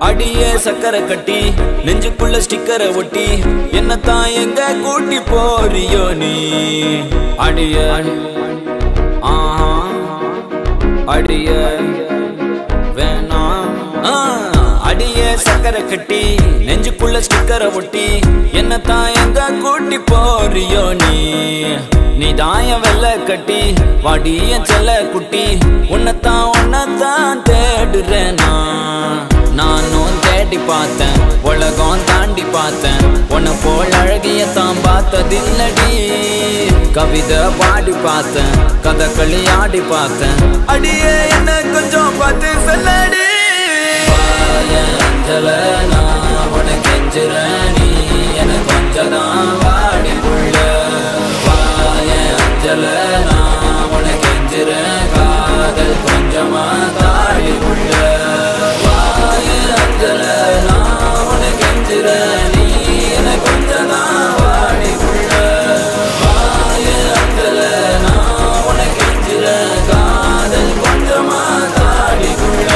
அடியே சக்கரை கட்டி நெஞ்சுக்குள்ள ஸ்டிக்கரை ஒட்டி என்னத்தான் எங்க கூட்டி போறியோ நீ அடிய அடிய வேணாம் அடியே சக்கரை கட்டி நெஞ்சுக்குள்ள ஸ்டிக்கரை ஒட்டி என்னத்தான் எங்க கூட்டி போறியோ நீ தாய வெள்ள கட்டி வாடிய செல்ல குட்டி உன்னத்தான் தேடுறேன் நானும் தேடி பார்த்தேன் உலகம் தாண்டி பார்த்தேன் உன்னை போல் அழகியத்தான் பார்த்ததில்லடி கவிதை பாடி பார்த்தேன் கதகளி ஆடி பார்த்தேன் அடியே என்ன கொஞ்சம் பார்த்து சொல்லடி அஞ்சல நான் உனக்கு கெஞ்சுறேன் நீ என கொஞ்சம் தான் வாடி புள்ள அஞ்சல நான் உனக்கு கெஞ்சுறேன் காதல் கொஞ்சமா தாடி புள்ள அஞ்சல நான் உனக்கு கெஞ்சுறேன் நீ என கொஞ்சம் தான் வாடி புள்ள அஞ்சல நான் உனக்கு கெஞ்சுறேன் காதல் கொஞ்சமா தாடி புள்ள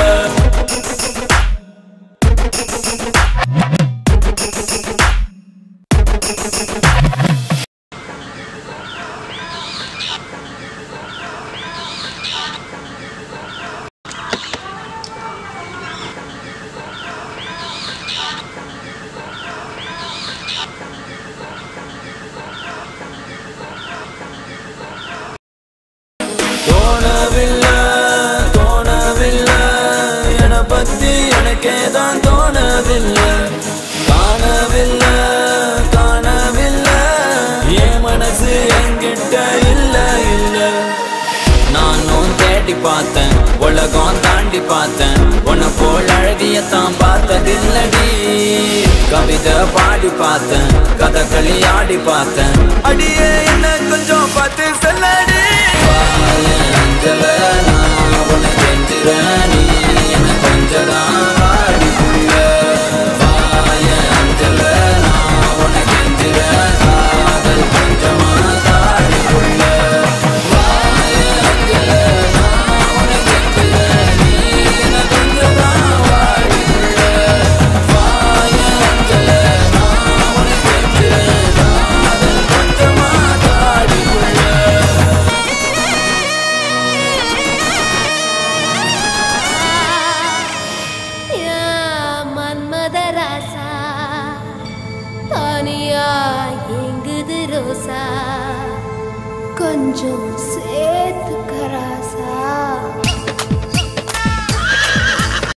தோணவில்லை என பத்தி எனக்கே தான் தோணவில்லை காணவில்லை என் மனசு என்கிட்ட இல்ல நானும் தேடி பார்த்தேன் உலகம் தாண்டி பார்த்தேன் உன்னை போல் அழகியத்தான் பார்த்ததில்லடி கவிதை பாடி பார்த்தேன் கதகளி ஆடி பார்த்தேன் அடியே என்ன கொஞ்சம் பார்த்து சொல்லடி அஞ்சல நான் உனக்கு கெஞ்சுறேன் நீ என கொஞ்சம் தான் வாடி புள்ள அஞ்சல நான் உனக்கு கெஞ்சுறேன் காதல் கொஞ்சமா தாடி புள்ள அஞ்சல நான் உனக்கு கெஞ்சுறேன் நீ என கொஞ்சம் தான் வாடி புள்ள அஞ்சல நான் உனக்கு கெஞ்சுறேன் காதல் கொஞ்சமா தாடி புள்ள கொஞ்சம்